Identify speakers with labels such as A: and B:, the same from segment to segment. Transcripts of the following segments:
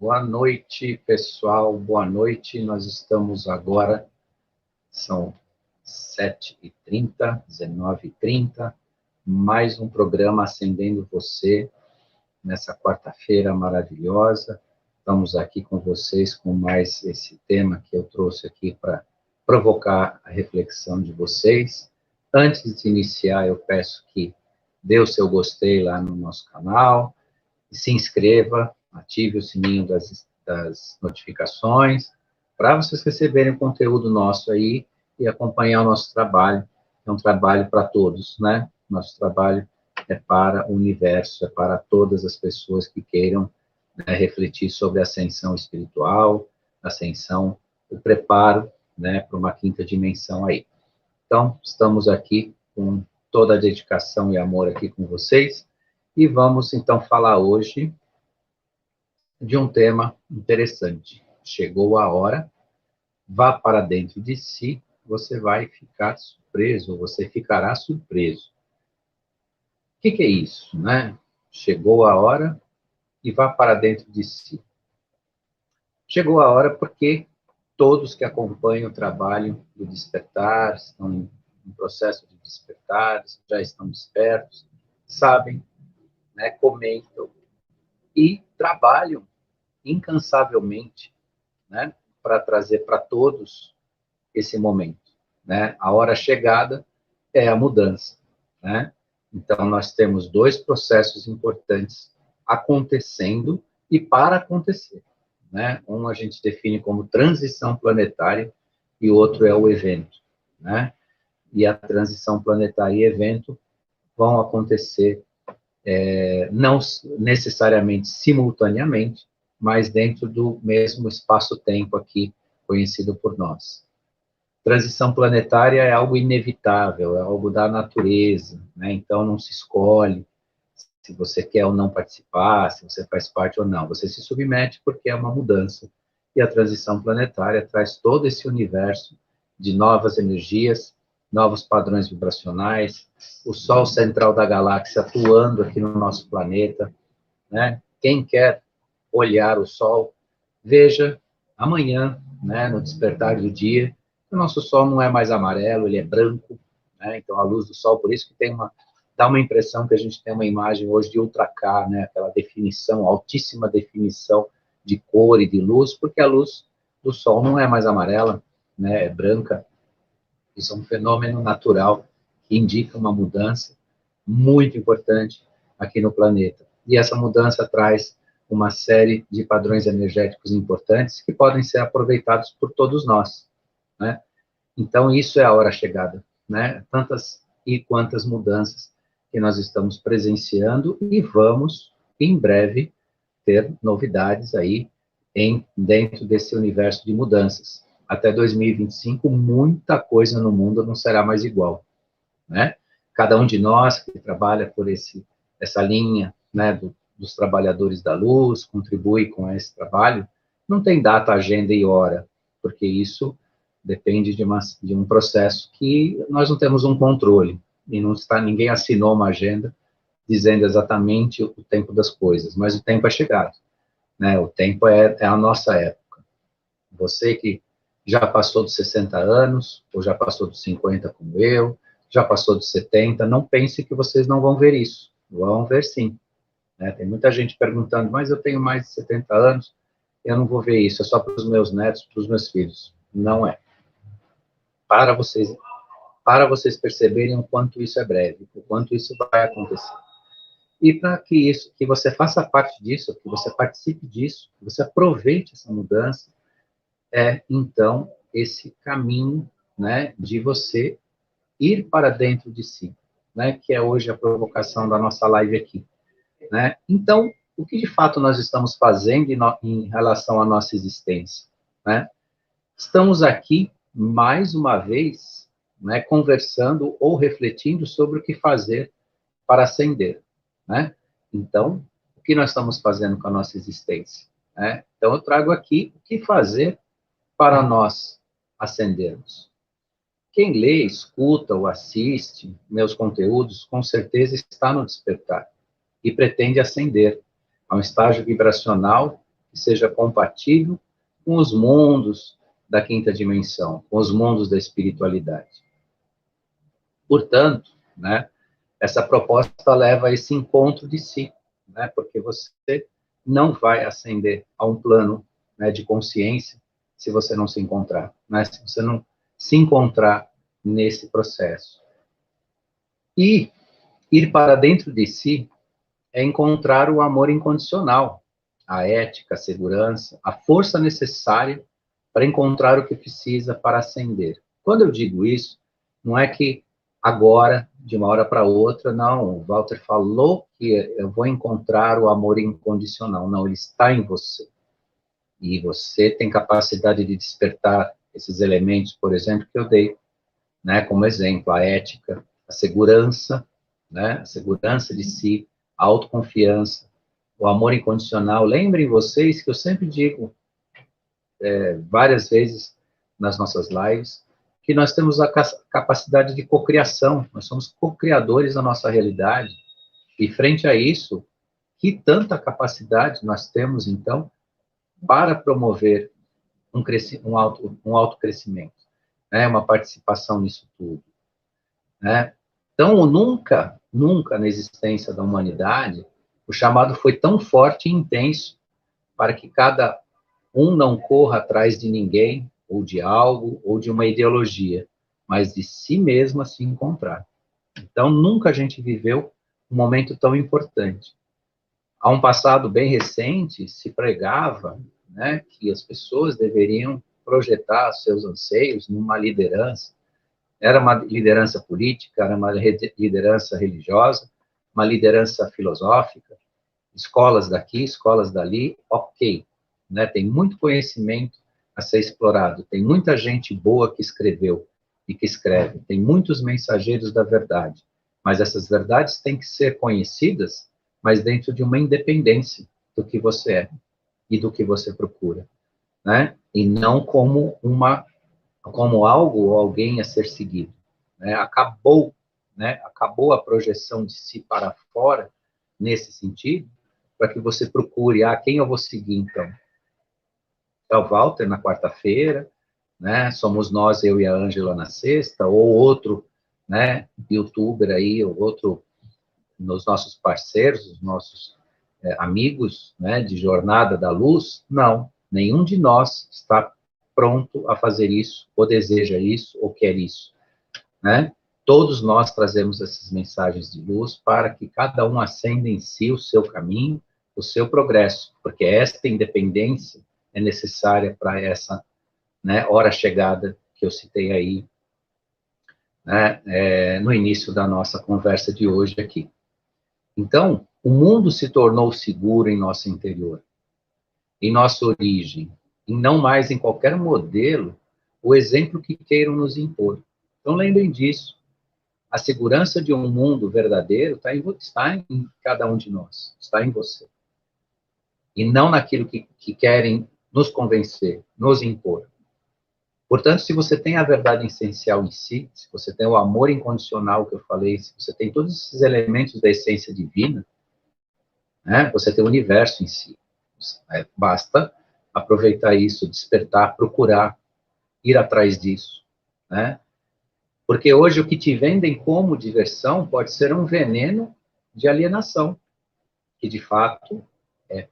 A: Boa noite, pessoal. Boa noite. Nós estamos agora, são 7h30, 19h30, mais um programa Acendendo Você, nessa quarta-feira maravilhosa. Estamos aqui com vocês com mais esse tema que eu trouxe aqui para provocar a reflexão de vocês. Antes de iniciar, eu peço que dê o seu gostei lá no nosso canal, e se inscreva, ative o sininho das notificações, para vocês receberem o conteúdo nosso aí e acompanhar o nosso trabalho. É um trabalho para todos, né? Nosso trabalho é para o universo, é para todas as pessoas que queiram, né, refletir sobre a ascensão espiritual, ascensão, o preparo, né, para uma quinta dimensão aí. Então, estamos aqui com toda a dedicação e amor aqui com vocês, e vamos, então, falar hoje de um tema interessante. Chegou a hora, vá para dentro de si, você vai ficar surpreso, você ficará surpreso. O que é isso, né? Chegou a hora e vá para dentro de si. Chegou a hora porque todos que acompanham o trabalho do despertar, estão em processo de despertar, já estão despertos, sabem, né, comentam e trabalham incansavelmente, né, para trazer para todos esse momento, né? A hora chegada é a mudança, né? Então nós temos dois processos importantes acontecendo e para acontecer, né? Um a gente define como transição planetária e o outro é o evento, né? E a transição planetária e evento vão acontecer não necessariamente simultaneamente, mas dentro do mesmo espaço-tempo aqui conhecido por nós. Transição planetária é algo inevitável, é algo da natureza, né? Então não se escolhe se você quer ou não participar, se você faz parte ou não. Você se submete porque é uma mudança. E a transição planetária traz todo esse universo de novas energias, novos padrões vibracionais, o Sol central da galáxia atuando aqui no nosso planeta, né? Quem quer olhar o Sol, veja amanhã, né, no despertar do dia, o nosso Sol não é mais amarelo, ele é branco, né? Então a luz do Sol, por isso que dá uma impressão que a gente tem uma imagem hoje de ultra K, né? Aquela definição, altíssima definição de cor e de luz, porque a luz do Sol não é mais amarela, né? É branca. Isso é um fenômeno natural que indica uma mudança muito importante aqui no planeta. E essa mudança traz uma série de padrões energéticos importantes que podem ser aproveitados por todos nós, né? Então, isso é a hora chegada, né? Tantas e quantas mudanças que nós estamos presenciando e vamos, em breve, ter novidades aí dentro desse universo de mudanças. Até 2025, muita coisa no mundo não será mais igual, né? Cada um de nós que trabalha por essa linha, né, dos trabalhadores da luz, contribui com esse trabalho, não tem data, agenda e hora, porque isso depende de um processo que nós não temos um controle, e ninguém assinou uma agenda dizendo exatamente o tempo das coisas, mas o tempo é chegado, né? O tempo é a nossa época. Você que já passou dos 60 anos, ou já passou dos 50 como eu, já passou dos 70, não pense que vocês não vão ver isso. Vão ver sim, né? Tem muita gente perguntando, mas eu tenho mais de 70 anos, eu não vou ver isso, é só para os meus netos, para os meus filhos. Não é. Para vocês perceberem o quanto isso é breve, o quanto isso vai acontecer. E para que você faça parte disso, que você participe disso, que você aproveite essa mudança, então, esse caminho, né, de você ir para dentro de si, né, que é hoje a provocação da nossa live aqui, né? Então, o que de fato nós estamos fazendo em relação à nossa existência, né? Estamos aqui, mais uma vez, né, conversando ou refletindo sobre o que fazer para ascender, né? Então, o que nós estamos fazendo com a nossa existência, né? Então, eu trago aqui o que fazer para nós ascendermos. Quem lê, escuta ou assiste meus conteúdos, com certeza está no despertar e pretende ascender a um estágio vibracional que seja compatível com os mundos da quinta dimensão, com os mundos da espiritualidade. Portanto, né, essa proposta leva a esse encontro de si, né, porque você não vai ascender a um plano, né, de consciência se você não se encontrar, né, se você não se encontrar nesse processo. E ir para dentro de si é encontrar o amor incondicional, a ética, a segurança, a força necessária para encontrar o que precisa para ascender. Quando eu digo isso, não é que agora, de uma hora para outra, não, o Walter falou que eu vou encontrar o amor incondicional. Não, ele está em você. E você tem capacidade de despertar esses elementos, por exemplo, que eu dei, né, como exemplo, a ética, a segurança, né, a segurança de si, a autoconfiança, o amor incondicional. Lembrem vocês que eu sempre digo, várias vezes nas nossas lives, que nós temos a capacidade de cocriação, nós somos co-criadores da nossa realidade, e frente a isso, que tanta capacidade nós temos, então, para promover um autocrescimento, né, uma participação nisso tudo, né? Então, nunca na existência da humanidade, o chamado foi tão forte e intenso para que cada um não corra atrás de ninguém, ou de algo, ou de uma ideologia, mas de si mesmo a se encontrar. Então, nunca a gente viveu um momento tão importante. Há um passado bem recente, se pregava, né, que as pessoas deveriam projetar seus anseios numa liderança. Era uma liderança política, era uma liderança religiosa, uma liderança filosófica, escolas daqui, escolas dali, ok. Né? Tem muito conhecimento a ser explorado, tem muita gente boa que escreveu e que escreve, tem muitos mensageiros da verdade, mas essas verdades têm que ser conhecidas, mas dentro de uma independência do que você é e do que você procura, né? E não como algo ou alguém a ser seguido, né? Acabou a projeção de si para fora nesse sentido, para que você procure, quem eu vou seguir, então? É o Walter na quarta-feira, né? Somos nós, eu e a Ângela na sexta, ou outro, né, youtuber aí, ou outro, nos nossos parceiros, os nossos amigos, né, de Jornada da Luz. Não, nenhum de nós está pronto a fazer isso, ou deseja isso, ou quer isso, né? Todos nós trazemos essas mensagens de luz para que cada um acenda em si o seu caminho, o seu progresso, porque esta independência é necessária para essa, né, hora chegada que eu citei aí, né, no início da nossa conversa de hoje aqui. Então, o mundo se tornou seguro em nosso interior, em nossa origem, e não mais em qualquer modelo, o exemplo que queiram nos impor. Então, lembrem disso. A segurança de um mundo verdadeiro está em cada um de nós, está em você. E não naquilo que querem nos convencer, nos impor. Portanto, se você tem a verdade essencial em si, se você tem o amor incondicional que eu falei, se você tem todos esses elementos da essência divina, né, você tem o universo em si. Basta aproveitar isso, despertar, procurar, ir atrás disso, né? Porque hoje o que te vendem como diversão pode ser um veneno de alienação, que de fato é.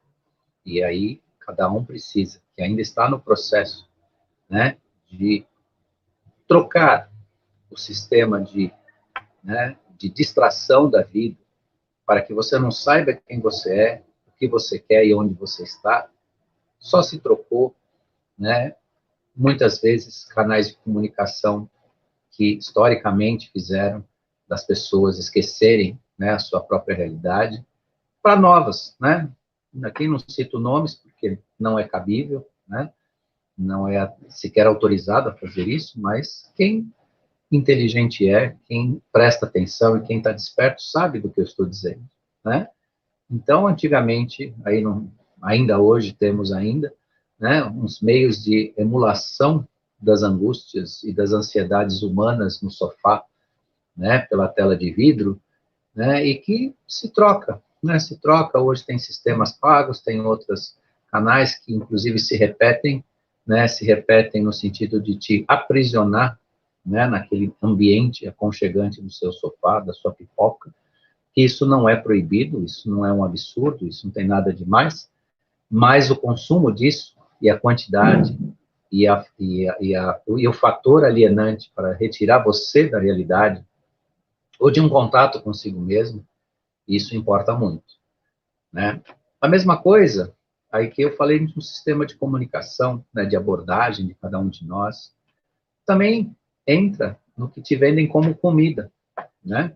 A: E aí cada um precisa, que ainda está no processo, né, de trocar o sistema né, de distração da vida, para que você não saiba quem você é, o que você quer e onde você está. Só se trocou, né, muitas vezes canais de comunicação que historicamente fizeram das pessoas esquecerem, né, a sua própria realidade, para novas, né? Aqui não cito nomes porque não é cabível, né? Não é sequer autorizado a fazer isso, mas quem inteligente quem presta atenção e quem está desperto sabe do que eu estou dizendo, né? Então, antigamente, ainda hoje temos ainda, né, uns meios de emulação das angústias e das ansiedades humanas no sofá, né, pela tela de vidro, né, e que se troca, né, se troca. Hoje tem sistemas pagos, tem outras canais que, inclusive, se repetem, né, se repetem no sentido de te aprisionar, né, naquele ambiente aconchegante do seu sofá, da sua pipoca. Isso não é proibido, isso não é um absurdo, isso não tem nada demais, mas o consumo disso e a quantidade e o fator alienante para retirar você da realidade ou de um contato consigo mesmo, isso importa muito, né? A mesma coisa, aí que eu falei de um sistema de comunicação, né, de abordagem de cada um de nós, também entra no que te vendem como comida, né?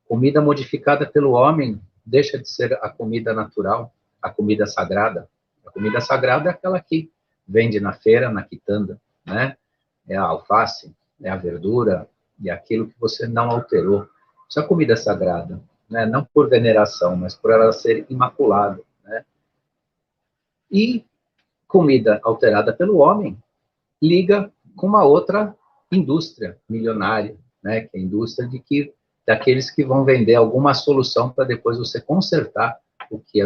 A: Comida modificada pelo homem deixa de ser a comida natural, a comida sagrada. A comida sagrada é aquela que vende na feira, na quitanda, né? É a alface, é a verdura, e aquilo que você não alterou. Isso é comida sagrada, né? Não por veneração, mas por ela ser imaculada, né? E comida alterada pelo homem liga com uma outra indústria milionária, né? Que é a indústria daqueles que vão vender alguma solução para depois você consertar o que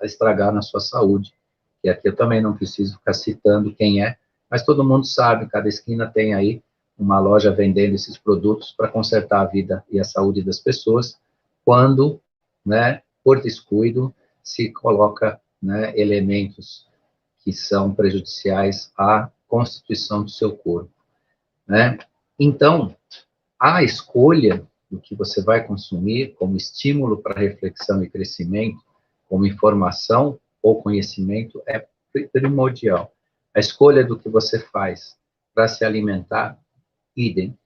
A: estragar na sua saúde. E aqui eu também não preciso ficar citando quem é, mas todo mundo sabe, cada esquina tem aí uma loja vendendo esses produtos para consertar a vida e a saúde das pessoas, quando, né, por descuido, se coloca, né, elementos que são prejudiciais à constituição do seu corpo, né? Então, a escolha do que você vai consumir como estímulo para reflexão e crescimento, como informação ou conhecimento, é primordial. A escolha do que você faz para se alimentar, idem,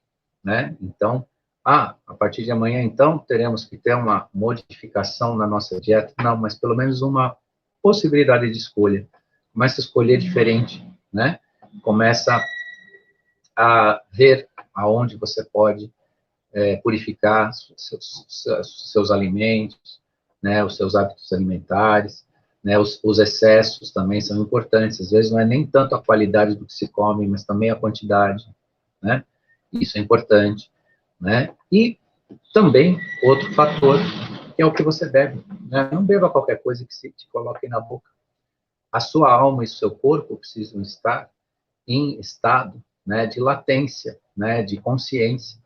A: né? Então, a partir de amanhã, então, teremos que ter uma modificação na nossa dieta? Não, mas pelo menos uma possibilidade de escolha. Começa a escolher diferente, né? Começa a ver aonde você pode purificar seus alimentos, né, os seus hábitos alimentares, né, os excessos também são importantes, às vezes não é nem tanto a qualidade do que se come, mas também a quantidade, né, isso é importante, né, e também outro fator, que é o que você bebe, né, não beba qualquer coisa que se te coloque na boca, a sua alma e o seu corpo precisam estar em estado, né, de latência, né, de consciência.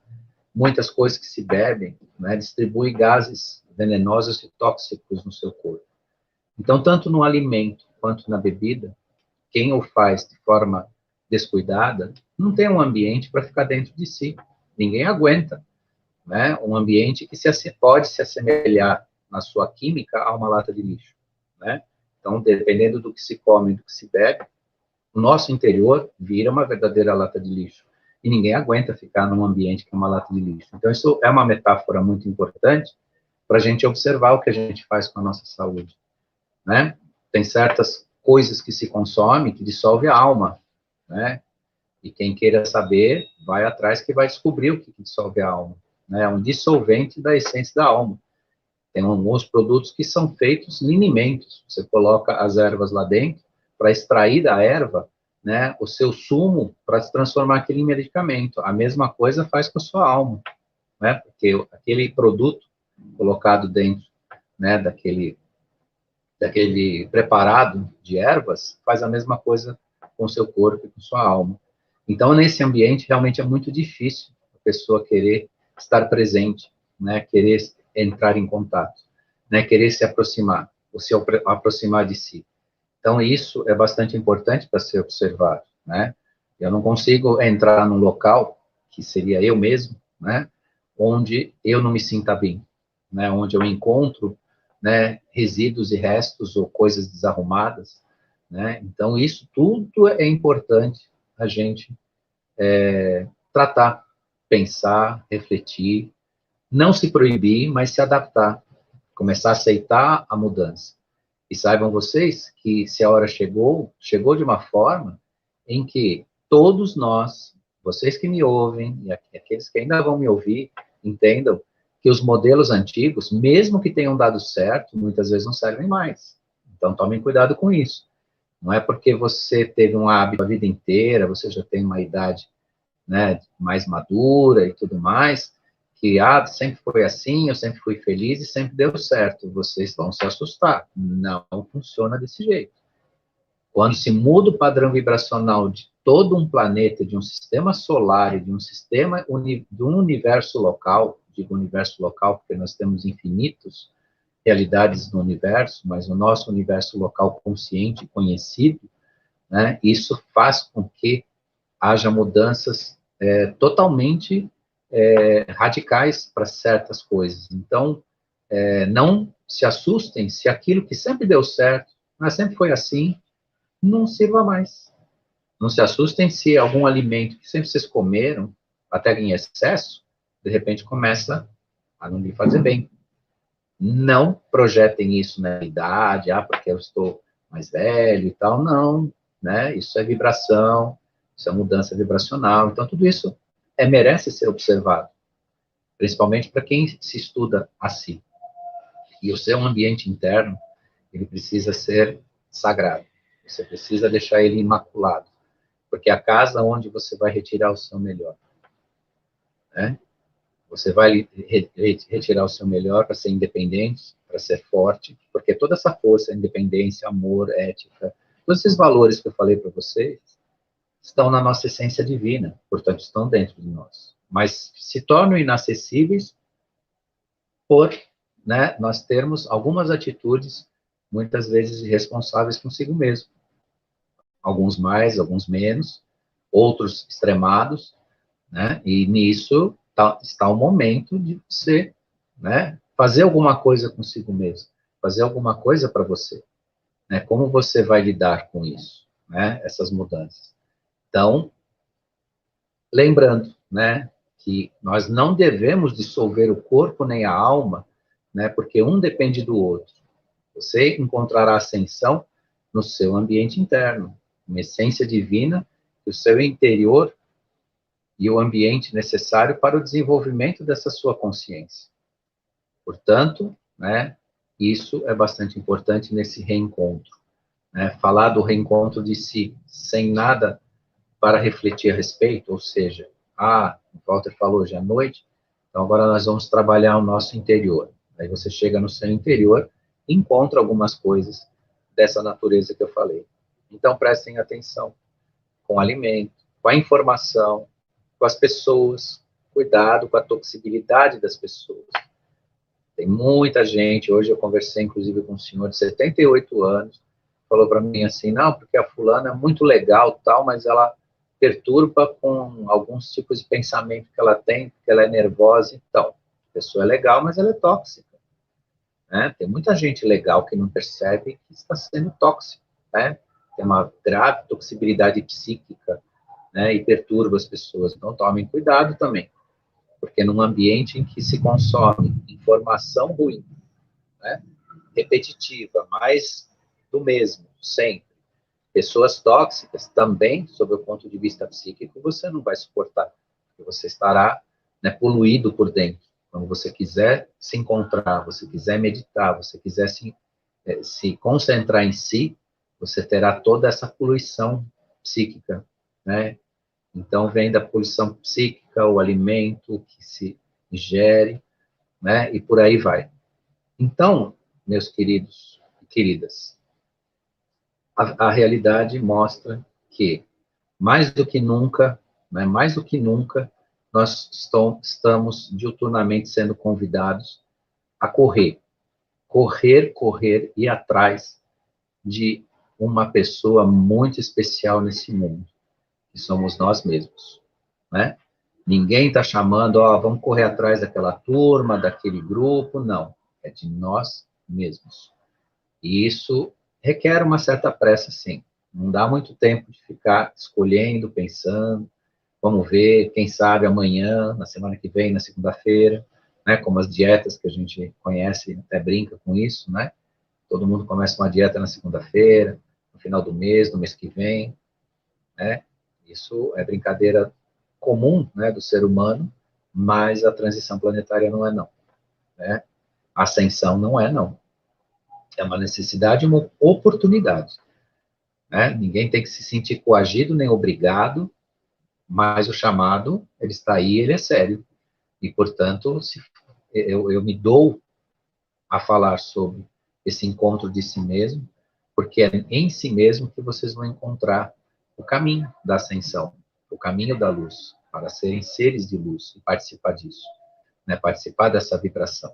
A: Muitas coisas que se bebem, né, distribuem gases venenosos e tóxicos no seu corpo. Então, tanto no alimento quanto na bebida, quem o faz de forma descuidada, não tem um ambiente para ficar dentro de si. Ninguém aguenta, né, um ambiente que pode se assemelhar na sua química a uma lata de lixo, né? Então, dependendo do que se come e do que se bebe, o nosso interior vira uma verdadeira lata de lixo. E ninguém aguenta ficar num ambiente que é uma lata de lixo. Então, isso é uma metáfora muito importante para a gente observar o que a gente faz com a nossa saúde, né? Tem certas coisas que se consomem que dissolvem a alma, né? E quem queira saber, vai atrás que vai descobrir o que dissolve a alma, né? É um dissolvente da essência da alma. Tem alguns produtos que são feitos em alimentos. Você coloca as ervas lá dentro para extrair da erva, né, o seu sumo para se transformar aquele em medicamento. A mesma coisa faz com a sua alma, né? Porque aquele produto colocado dentro, né, daquele preparado de ervas faz a mesma coisa com o seu corpo e com sua alma. Então, nesse ambiente, realmente é muito difícil a pessoa querer estar presente, né, querer entrar em contato, né, querer se aproximar, ou se aproximar de si. Então, isso é bastante importante para ser observado, né? Eu não consigo entrar num local, que seria eu mesmo, né, onde eu não me sinta bem, né, onde eu encontro, né, resíduos e restos ou coisas desarrumadas, né? Então, isso tudo é importante a gente tratar, pensar, refletir, não se proibir, mas se adaptar, começar a aceitar a mudança. E saibam vocês que se a hora chegou, chegou de uma forma em que todos nós, vocês que me ouvem e aqueles que ainda vão me ouvir, entendam que os modelos antigos, mesmo que tenham dado certo, muitas vezes não servem mais. Então tomem cuidado com isso. Não é porque você teve um hábito a vida inteira, você já tem uma idade, né, mais madura e tudo mais, que sempre foi assim, eu sempre fui feliz e sempre deu certo. Vocês vão se assustar. Não funciona desse jeito. Quando se muda o padrão vibracional de todo um planeta, de um sistema solar e de um sistema, de um universo local, digo universo local porque nós temos infinitos realidades no universo, mas o nosso universo local consciente e conhecido, né, isso faz com que haja mudanças totalmente radicais para certas coisas. Então, não se assustem se aquilo que sempre deu certo, mas sempre foi assim, não sirva mais. Não se assustem se algum alimento que sempre vocês comeram, até em excesso, de repente começa a não lhe fazer bem. Não projetem isso na idade, porque eu estou mais velho e tal, não, né? Isso é vibração, isso é mudança vibracional, então tudo isso merece ser observado, principalmente para quem se estuda a si. E o seu ambiente interno, ele precisa ser sagrado, você precisa deixar ele imaculado, porque é a casa onde você vai retirar o seu melhor, né? Você vai retirar o seu melhor para ser independente, para ser forte, porque toda essa força, independência, amor, ética, todos esses valores que eu falei para vocês, estão na nossa essência divina, portanto, estão dentro de nós. Mas se tornam inacessíveis por, né, nós termos algumas atitudes, muitas vezes irresponsáveis consigo mesmo. Alguns mais, alguns menos, outros extremados, né? E nisso está o momento de você, né, fazer alguma coisa consigo mesmo, fazer alguma coisa para você, né? Como você vai lidar com isso, né? Essas mudanças. Então, lembrando, né, que nós não devemos dissolver o corpo nem a alma, né? Porque um depende do outro. Você encontrará ascensão no seu ambiente interno, uma essência divina, que o seu interior e o ambiente necessário para o desenvolvimento dessa sua consciência. Portanto, né, isso é bastante importante nesse reencontro. Né? Falar do reencontro de si, sem nada para refletir a respeito, ou seja, o Walter falou hoje à noite, então agora nós vamos trabalhar o nosso interior. Aí você chega no seu interior e encontra algumas coisas dessa natureza que eu falei. Então prestem atenção com o alimento, com a informação, com as pessoas, cuidado com a toxicidade das pessoas. Tem muita gente, hoje eu conversei inclusive com um senhor de 78 anos, falou para mim assim, não, porque a fulana é muito legal, tal, mas ela perturba com alguns tipos de pensamento que ela tem, porque ela é nervosa, então, a pessoa é legal, mas ela é tóxica, né? Tem muita gente legal que não percebe que está sendo tóxico, né? Tem uma grave toxicidade psíquica, né, e perturba as pessoas. Então, tomem cuidado também, porque num ambiente em que se consome informação ruim, né, repetitiva, mais do mesmo, sempre, pessoas tóxicas também, sob o ponto de vista psíquico, você não vai suportar, porque você estará, né, poluído por dentro. Quando você quiser se encontrar, você quiser meditar, você quiser se concentrar em si, você terá toda essa poluição psíquica, né? Então, vem da poluição psíquica, o alimento que se ingere, né? E por aí vai. Então, meus queridos e queridas, a realidade mostra que, mais do que nunca, né, mais do que nunca, nós estamos diuturnamente sendo convidados a correr. Correr, correr e atrás de uma pessoa muito especial nesse mundo, que somos nós mesmos, né? Ninguém está chamando, vamos correr atrás daquela turma, daquele grupo, não. É de nós mesmos. E isso requer uma certa pressa, sim. Não dá muito tempo de ficar escolhendo, pensando, vamos ver, quem sabe amanhã, na semana que vem, na segunda-feira, né? Como as dietas que a gente conhece, até brinca com isso, né? Todo mundo começa uma dieta na segunda-feira, no final do mês, no mês que vem, né? Isso é brincadeira comum, né, do ser humano, mas a transição planetária não é não, né? A ascensão não é não. É uma necessidade e uma oportunidade, né? Ninguém tem que se sentir coagido nem obrigado, mas o chamado, ele está aí, ele é sério. E, portanto, eu me dou a falar sobre esse encontro de si mesmo, porque é em si mesmo que vocês vão encontrar o caminho da ascensão, o caminho da luz, para serem seres de luz e participar disso, né? Participar dessa vibração.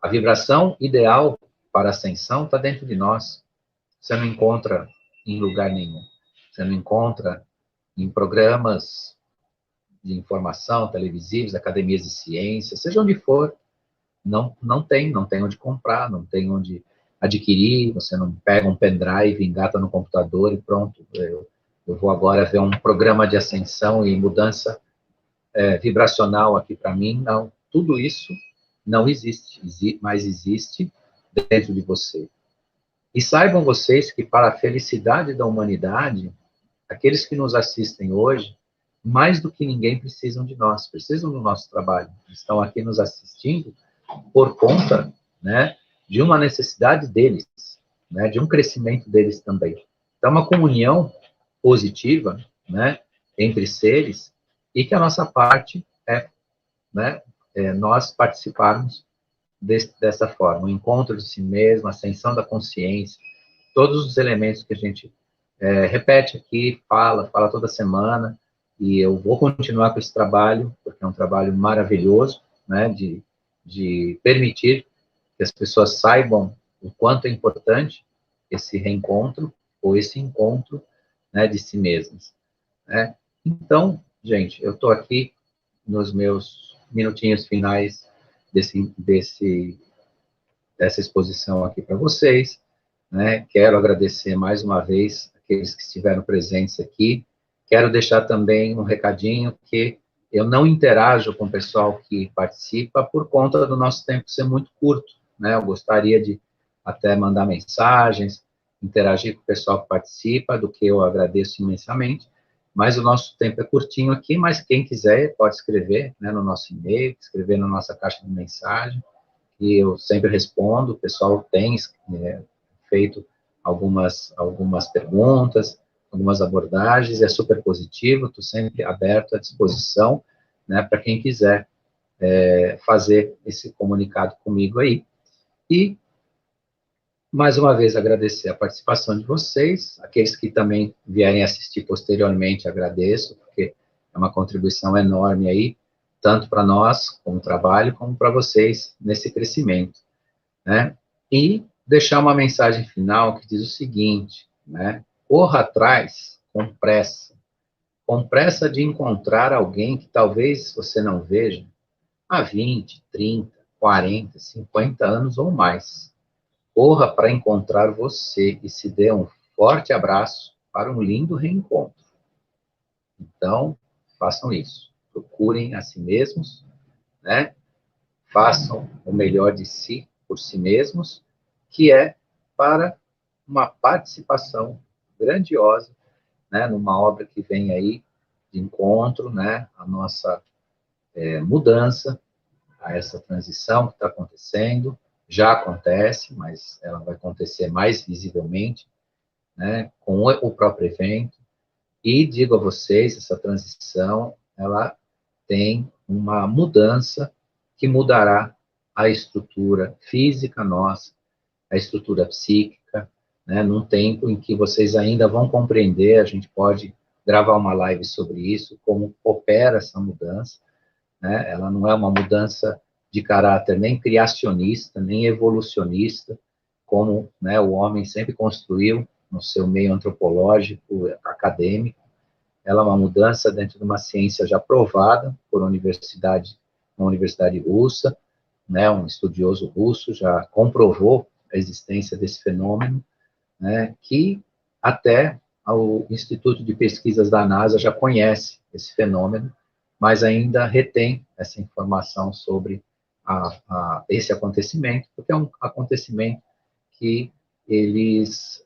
A: A vibração ideal para a ascensão está dentro de nós. Você não encontra em lugar nenhum. Você não encontra em programas de informação, televisivos, academias de ciência, seja onde for. Não tem onde comprar, não tem onde adquirir, você não pega um pendrive, engata no computador e pronto, eu vou agora ver um programa de ascensão e mudança vibracional aqui para mim. Não, tudo isso não existe, mas existe dentro de você. E saibam vocês que para a felicidade da humanidade, aqueles que nos assistem hoje, mais do que ninguém precisam de nós, precisam do nosso trabalho, estão aqui nos assistindo por conta, né, de uma necessidade deles, né, de um crescimento deles também. Então, uma comunhão positiva, né, entre seres, e que a nossa parte né, nós participarmos dessa forma, o encontro de si mesmo, a ascensão da consciência, todos os elementos que a gente repete aqui, fala toda semana, e eu vou continuar com esse trabalho, porque é um trabalho maravilhoso, né, de permitir que as pessoas saibam o quanto é importante esse reencontro, ou esse encontro, né, de si mesmas, né? Então, gente, eu estou aqui nos meus minutinhos finais dessa exposição aqui para vocês, né? Quero agradecer mais uma vez aqueles que estiveram presentes aqui. Quero deixar também um recadinho que eu não interajo com o pessoal que participa por conta do nosso tempo ser muito curto, né? Eu gostaria de até mandar mensagens, interagir com o pessoal que participa, do que eu agradeço imensamente, mas o nosso tempo é curtinho aqui, mas quem quiser pode escrever, né, no nosso e-mail, escrever na nossa caixa de mensagem, e eu sempre respondo. O pessoal tem feito algumas perguntas, algumas abordagens, é super positivo, estou sempre aberto à disposição, né, para quem quiser fazer esse comunicado comigo aí. E, mais uma vez, agradecer a participação de vocês, aqueles que também vierem assistir posteriormente, agradeço, porque é uma contribuição enorme aí, tanto para nós, como trabalho, como para vocês, nesse crescimento, né? E deixar uma mensagem final que diz o seguinte, né? Corra atrás com pressa de encontrar alguém que talvez você não veja há 20, 30, 40, 50 anos ou mais. Corra para encontrar você e se dê um forte abraço para um lindo reencontro. Então, façam isso. Procurem a si mesmos, né? Façam o melhor de si por si mesmos, que é para uma participação grandiosa, né, numa obra que vem aí de encontro, né, a nossa mudança, a essa transição que está acontecendo, já acontece, mas ela vai acontecer mais visivelmente, né, com o próprio evento. E digo a vocês, essa transição, ela tem uma mudança que mudará a estrutura física nossa, a estrutura psíquica, né, num tempo em que vocês ainda vão compreender, a gente pode gravar uma live sobre isso, como opera essa mudança, né, ela não é uma mudança de caráter nem criacionista, nem evolucionista, como, né, o homem sempre construiu no seu meio antropológico, acadêmico. Ela é uma mudança dentro de uma ciência já provada por uma universidade russa, né, um estudioso russo já comprovou a existência desse fenômeno, né, que até o Instituto de Pesquisas da NASA já conhece esse fenômeno, mas ainda retém essa informação sobre esse acontecimento, porque é um acontecimento que eles,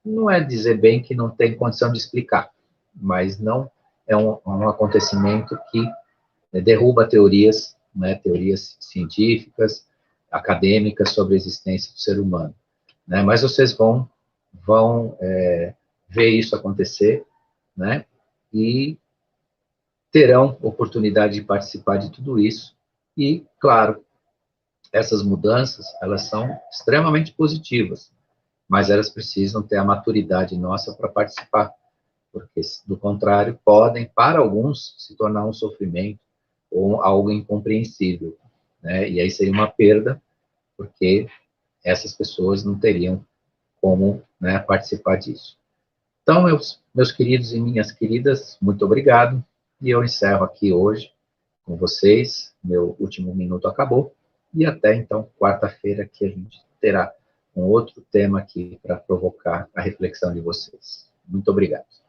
A: não é dizer bem que não tem condição de explicar, mas não é um acontecimento que derruba teorias, né, teorias científicas, acadêmicas sobre a existência do ser humano, né? Mas vocês vão ver isso acontecer, né? E terão oportunidade de participar de tudo isso. E, claro, essas mudanças, elas são extremamente positivas. mas elas precisam ter a maturidade nossa para participar, porque, do contrário, podem, para alguns, se tornar um sofrimento ou algo incompreensível, né? E aí seria uma perda, porque essas pessoas não teriam como, né, participar disso. Então, meus queridos e minhas queridas, muito obrigado, e eu encerro aqui hoje com vocês, meu último minuto acabou, e até então, quarta-feira, que a gente terá um outro tema aqui para provocar a reflexão de vocês. Muito obrigado.